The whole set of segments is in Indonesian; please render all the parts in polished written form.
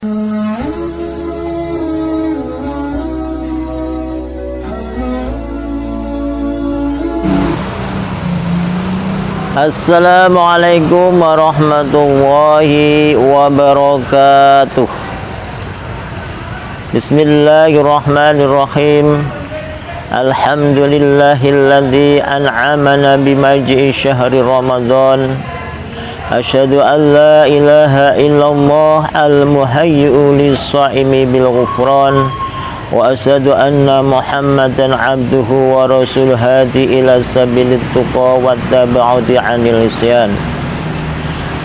Assalamualaikum warahmatullahi wabarakatuh. Bismillahirrahmanirrahim. Alhamdulillahilladzi an'amana bimaji'i syahri Ramadan. Asyhadu an la ilaha illallah al-muhayyi'u lis-shaimi bil ghufran. Wa asyhadu anna Muhammadan abduhu wa rasuluhu hadi ila sabilit tuqa wa taba'udi 'anil isyan.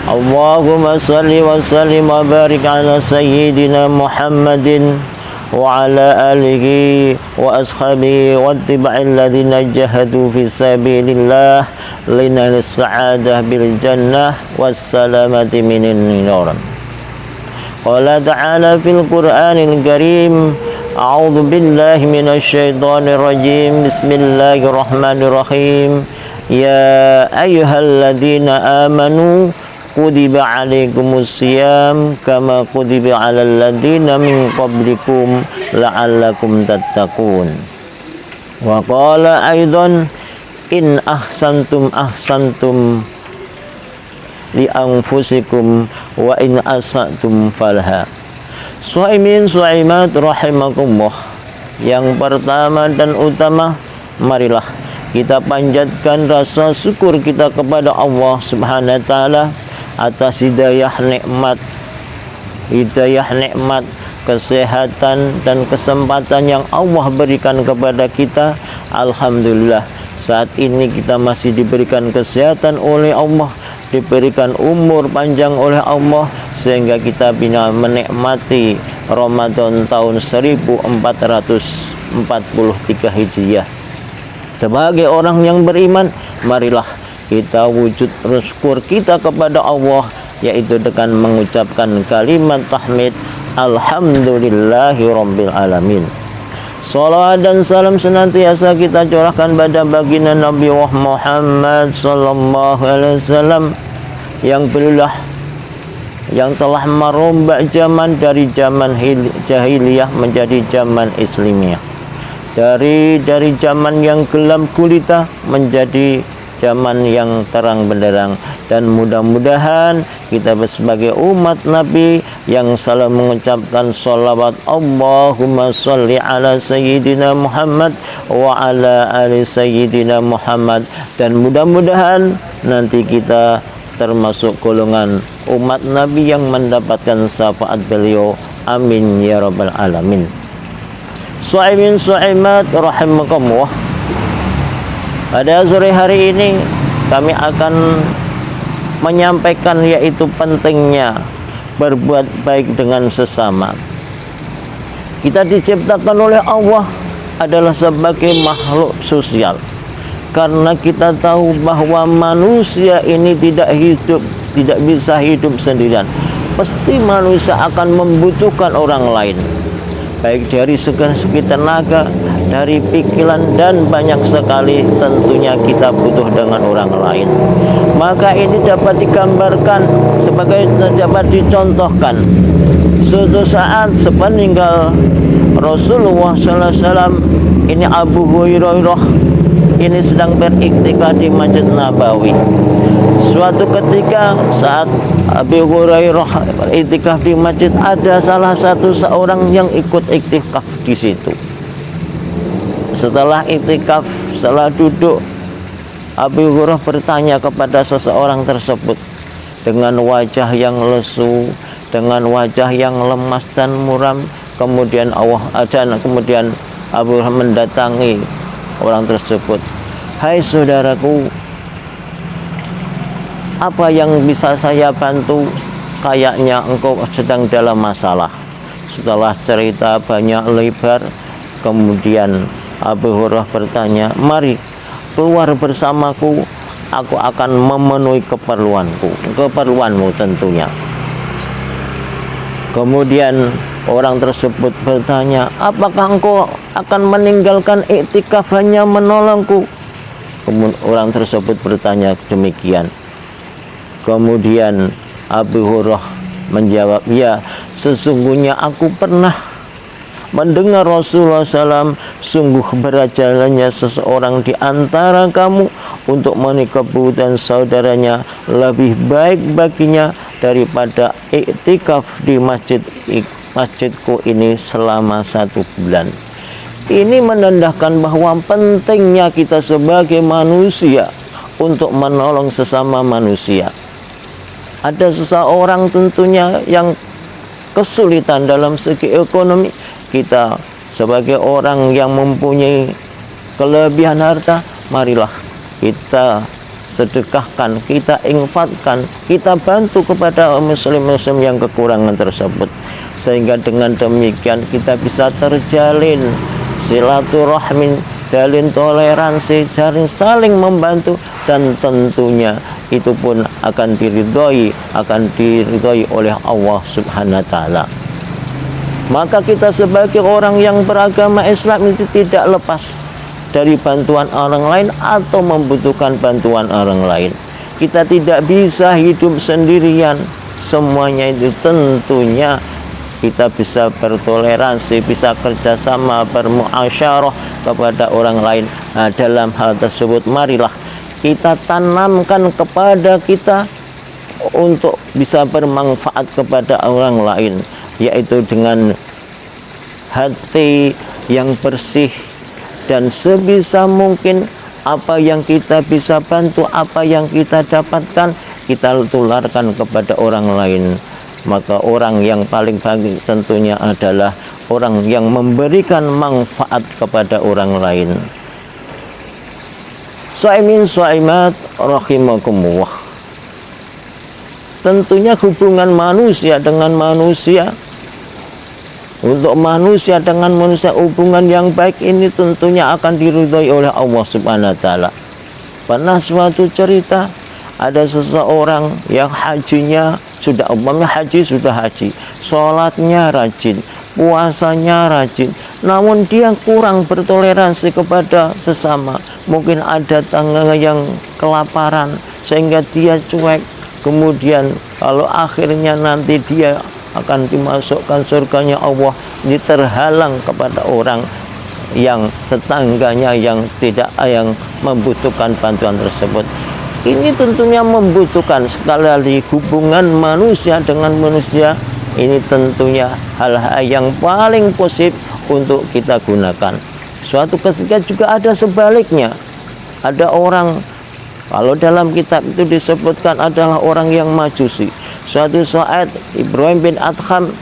Allahumma salli wa sallim wa barik ala sayyidina Muhammadin wa ala alihi wa ashabihi wa tiba'il ladzina jahadu fi sabilillah linal sa'adah bil jannah was salamati minan nar. Qala ta'ala fil Qur'anil Karim, a'udzu billahi minasy syaithanir rajim. Bismillahirrahmanirrahim. Ya ayyuhalladzina amanu kutiba 'alaikumus syiyam kama kutiba 'alal ladzina min qablikum la'allakum tattaqun. Wa qala aidan in ahsantum ahsantum li anfusikum wa in asatum falha. Shaimin shaimat rahimakumullah. Yang pertama dan utama, marilah kita panjatkan rasa syukur kita kepada Allah Subhanahu wa taala atas hidayah nikmat, kesehatan dan kesempatan yang Allah berikan kepada kita. Alhamdulillah, saat ini kita masih diberikan kesehatan oleh Allah, diberikan umur panjang oleh Allah, sehingga kita bisa menikmati Ramadan tahun 1443 Hijriah. Sebagai orang yang beriman, marilah kita wujud syukur kita kepada Allah, yaitu dengan mengucapkan kalimat tahmid alhamdulillahi rabbil alamin. Salawat dan salam senantiasa kita curahkan pada baginda Nabi Muhammad sallallahu alaihi wasallam yang belilah yang telah merombak zaman dari zaman jahiliyah menjadi zaman Islamiyah, dari zaman yang gelap gulita menjadi zaman yang terang benderang. Dan mudah-mudahan kita sebagai umat Nabi yang selalu mengucapkan salawat Allahumma sholli ala sayyidina Muhammad wa ala ali sayyidina Muhammad, dan mudah-mudahan nanti kita termasuk golongan umat Nabi yang mendapatkan syafaat beliau. Amin ya rabbal alamin. Shaimin shaimat rahimakumullah. Pada sore hari ini kami akan menyampaikan yaitu pentingnya berbuat baik dengan sesama. Kita diciptakan oleh Allah adalah sebagai makhluk sosial, karena kita tahu bahwa manusia ini tidak bisa hidup sendirian. Pasti manusia akan membutuhkan orang lain, baik dari segi tenaga, dari pikiran, dan banyak sekali tentunya kita butuh dengan orang lain. Maka ini dapat digambarkan dapat dicontohkan. Suatu saat sepeninggal Rasulullah sallallahu alaihi wasallam, ini Abu Hurairah ini sedang beriktikaf di Masjid Nabawi. Suatu ketika saat Abu Hurairah beriktikaf di masjid, ada salah satu seorang yang ikut iktikaf di situ. Setelah iktikaf, setelah duduk, Abu Hurairah bertanya kepada seseorang tersebut dengan wajah yang lesu, dengan wajah yang lemas dan muram. Kemudian kemudian Abu Hurairah mendatangi orang tersebut. Hai saudaraku, apa yang bisa saya bantu? Kayaknya engkau sedang dalam masalah. Setelah cerita banyak lebar, kemudian Abu Hurairah bertanya, mari keluar bersamaku, aku akan memenuhi keperluanmu tentunya. Kemudian orang tersebut bertanya, apakah engkau akan meninggalkan iktikaf hanya menolongku? Kemudian orang tersebut bertanya demikian. Kemudian Abu Hurairah menjawab, ya, sesungguhnya aku pernah mendengar Rasulullah SAW, sungguh berjalannya seseorang di antara kamu untuk menikah dan saudaranya lebih baik baginya daripada iktikaf di masjidku ini selama 1 bulan. Ini menandakan bahwa pentingnya kita sebagai manusia untuk menolong sesama manusia. Ada seseorang tentunya yang kesulitan dalam segi ekonomi, kita sebagai orang yang mempunyai kelebihan harta, marilah kita sedekahkan, kita infakkan, kita bantu kepada muslim-muslim yang kekurangan tersebut, sehingga dengan demikian kita bisa terjalin silaturahmi, jalin toleransi, jalin saling membantu, dan tentunya itu pun akan diridhoi oleh Allah Subhanahu wa taala. Maka kita sebagai orang yang beragama Islam itu tidak lepas dari bantuan orang lain atau membutuhkan bantuan orang lain. Kita tidak bisa hidup sendirian. Semuanya itu tentunya kita bisa bertoleransi, bisa kerjasama, bermuasyarah kepada orang lain. Nah, dalam hal tersebut marilah kita tanamkan kepada kita untuk bisa bermanfaat kepada orang lain, yaitu dengan hati yang bersih, dan sebisa mungkin apa yang kita bisa bantu, apa yang kita dapatkan, kita tularkan kepada orang lain. Maka orang yang paling baik tentunya adalah orang yang memberikan manfaat kepada orang lain. Shaimin shaimat rahimakumullah. Tentunya hubungan manusia dengan manusia, untuk manusia dengan manusia, hubungan yang baik ini tentunya akan diridhoi oleh Allah Subhanahu wa taala. Pernah suatu cerita, ada seseorang yang hajinya sudah, umpamanya haji sudah haji, sholatnya rajin, puasanya rajin, namun dia kurang bertoleransi kepada sesama. Mungkin ada tetangga yang kelaparan sehingga dia cuek. Kemudian kalau akhirnya nanti dia akan dimasukkan surganya Allah, ini terhalang kepada orang yang tetangganya yang membutuhkan bantuan tersebut. Ini tentunya membutuhkan sekali lagi hubungan manusia dengan manusia. Ini tentunya hal-hal yang paling positif untuk kita gunakan. Suatu ketika juga ada sebaliknya. Ada orang, kalau dalam kitab itu disebutkan adalah orang yang majusi. Suatu saat Ibrahim bin Adham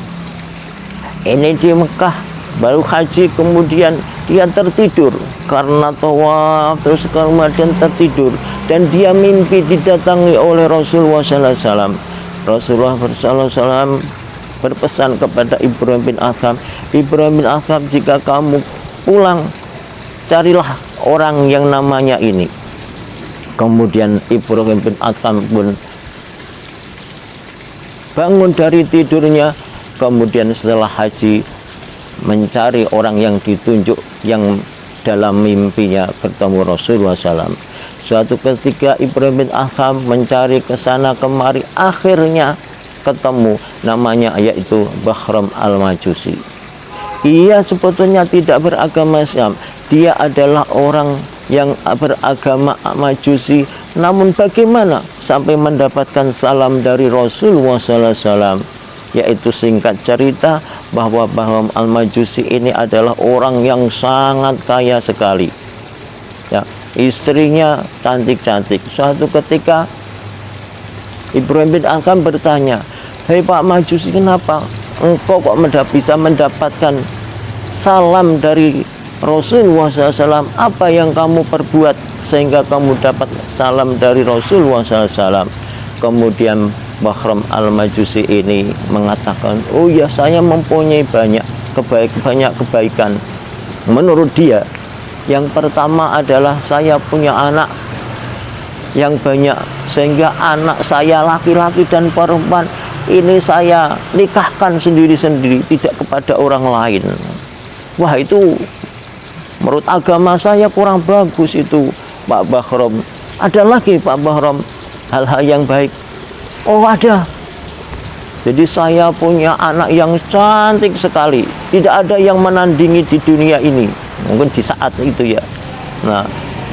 ini di Mekah baru haji, kemudian dia tertidur karena tawaf, terus kemudian tertidur, dan dia mimpi didatangi oleh Rasulullah SAW. Rasulullah SAW berpesan kepada Ibrahim bin Adham, Ibrahim bin Adham, jika kamu pulang carilah orang yang namanya ini. Kemudian Ibrahim bin Adham pun bangun dari tidurnya, kemudian setelah haji mencari orang yang ditunjuk, yang dalam mimpinya bertemu Rasulullah SAW. Suatu ketika Ibrahim bin Adham mencari ke sana kemari, akhirnya ketemu namanya, yaitu Bahram al-Majusi. Ia sebetulnya tidak beragama Islam, dia adalah orang yang beragama Majusi. Namun bagaimana sampai mendapatkan salam dari Rasulullah SAW? Yaitu singkat cerita bahwa Bahram al-Majusi ini adalah orang yang sangat kaya sekali. Ya, istrinya cantik-cantik. Suatu ketika Ibrahim bin Adham bertanya, "Hei Pak Majusi, kenapa engkau kok bisa mendapatkan salam dari Rasulullah SAW? Apa yang kamu perbuat sehingga kamu dapat salam dari Rasulullah SAW?" Kemudian Bahram al-Majusi ini mengatakan, "Oh ya, saya mempunyai banyak kebaikan." Menurut dia, yang pertama adalah saya punya anak yang banyak, sehingga anak saya laki-laki dan perempuan ini saya nikahkan sendiri-sendiri, tidak kepada orang lain. Wah, itu menurut agama saya kurang bagus itu, Pak Bahram. Ada lagi Pak Bahram hal-hal yang baik. Oh ada, Jadi saya punya anak yang cantik sekali, tidak ada yang menandingi di dunia ini. Mungkin di saat itu ya. Nah,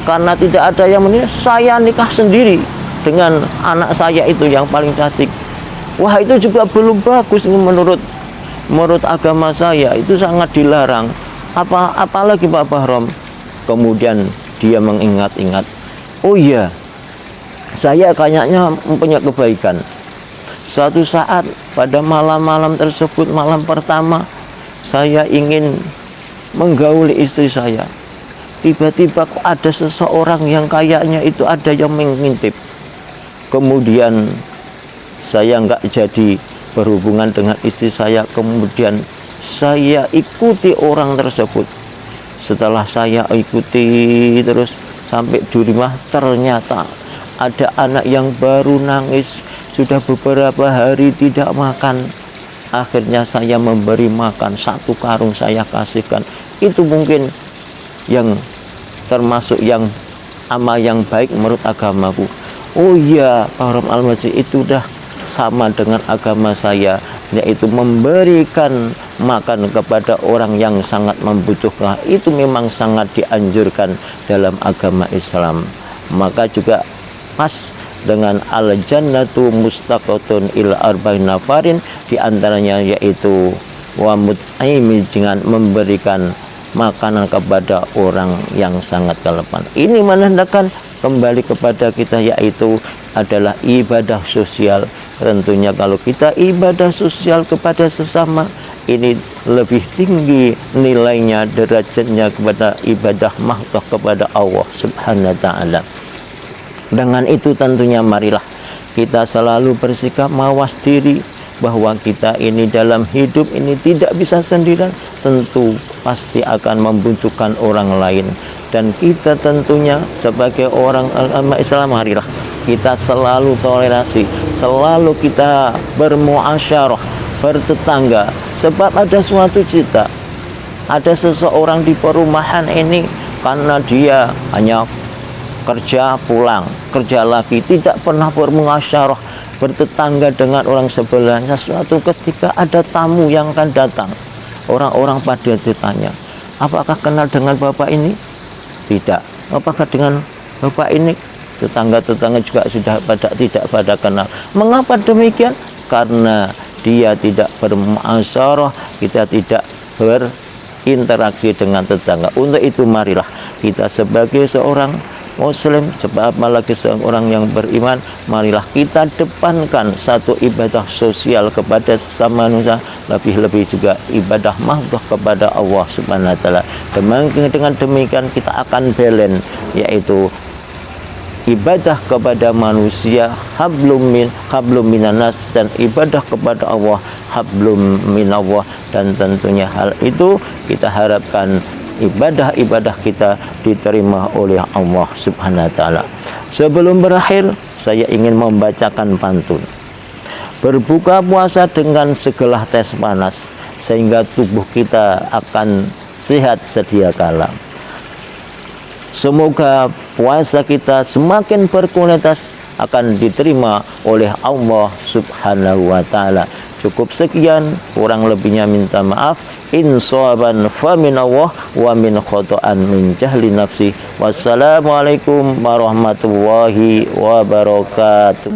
karena tidak ada yang menandingi, saya nikah sendiri dengan anak saya itu yang paling cantik. Wah, itu juga belum bagus menurut agama saya, itu sangat dilarang. Apalagi Pak Bahrom. Kemudian dia mengingat-ingat, oh iya, saya kayaknya mempunyai kebaikan. Suatu saat pada malam-malam tersebut, malam pertama, saya ingin menggauli istri saya. Tiba-tiba ada seseorang yang kayaknya itu ada yang mengintip. Kemudian saya nggak jadi berhubungan dengan istri saya. Kemudian saya ikuti orang tersebut. Setelah saya ikuti terus sampai di rumah, ternyata ada anak yang baru nangis, sudah beberapa hari tidak makan. Akhirnya saya memberi makan, 1 karung saya kasihkan. Itu mungkin yang termasuk yang amal yang baik menurut agamaku. Oh iya, Pak Bahrom Al-Majid, itu dah sama dengan agama saya, yaitu memberikan makan kepada orang yang sangat membutuhkan. Itu memang sangat dianjurkan dalam agama Islam. Maka juga pas dengan al-jannatu mustaqatun ila arba'in nafarin, diantaranya yaitu wa mut'aimi, dengan memberikan makanan kepada orang yang sangat kelaparan. Ini menandakan kembali kepada kita, yaitu adalah ibadah sosial. Tentunya kalau kita ibadah sosial kepada sesama, ini lebih tinggi nilainya, derajatnya kepada ibadah mahdoh kepada Allah Subhanahu wa ta'ala. Dengan itu tentunya marilah kita selalu bersikap mawas diri bahwa kita ini dalam hidup ini tidak bisa sendirian, tentu pasti akan membutuhkan orang lain. Dan kita tentunya sebagai orang agama Islam, marilah kita selalu toleransi, selalu kita bermuasyarah, bertetangga. Sebab ada suatu cerita, ada seseorang di perumahan ini, karena dia hanya kerja pulang, kerja lagi, tidak pernah bermuasyarah, bertetangga dengan orang sebelahnya. Suatu ketika ada tamu yang akan datang, orang-orang pada ditanya, apakah kenal dengan bapak ini? Tidak. Apakah dengan bapak ini? Tetangga-tetangga juga sudah tidak pada kenal. Mengapa demikian? Karena dia tidak bermuasyarah, kita tidak berinteraksi dengan tetangga. Untuk itu marilah kita sebagai seorang Muslim, apalagi seorang yang beriman, marilah kita depankan satu ibadah sosial kepada sesama manusia, lebih-lebih juga ibadah mahdoh kepada Allah Subhanahu wa ta'ala. Dengan demikian kita akan balance, yaitu ibadah kepada manusia hablum minanas, dan ibadah kepada Allah hablum minallah. Dan tentunya hal itu kita harapkan ibadah-ibadah kita diterima oleh Allah Subhanahu wa ta'ala. Sebelum berakhir, saya ingin membacakan pantun. Berbuka puasa dengan segelas teh panas, sehingga tubuh kita akan sehat sedia kala. Semoga puasa kita semakin berkualitas, akan diterima oleh Allah Subhanahu wa ta'ala. Cukup sekian, kurang lebihnya minta maaf. In shawaban fa min Allah, wa min khata'an min jahli nafsi. Wassalamualaikum warahmatullahi wabarakatuh.